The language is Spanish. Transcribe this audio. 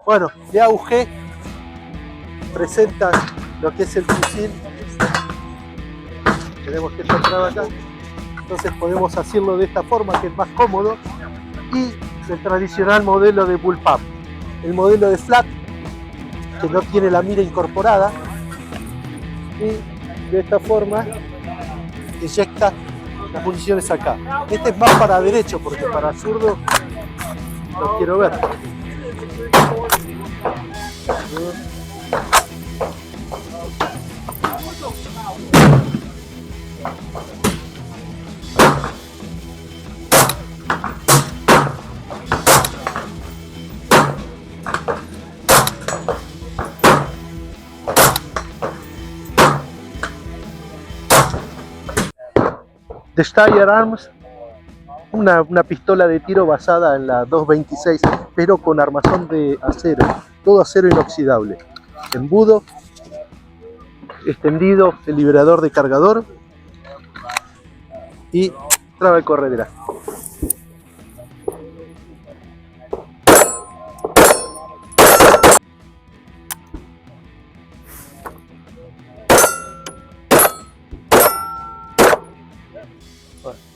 Bueno, de AUG presenta lo que es el fusil. Tenemos que entrar acá. Entonces podemos hacerlo de esta forma, que es más cómodo. Y el tradicional modelo de bullpup. El modelo de flat, que no tiene la mira incorporada. Y de esta forma inyecta las municiones acá. Este es más para derecho, porque para zurdo no quiero ver. The Steyr Arms, una pistola de tiro basada en la 226, pero con armazón de acero, todo acero inoxidable. Embudo, extendido, el liberador de cargador y traba de corredera. Bueno.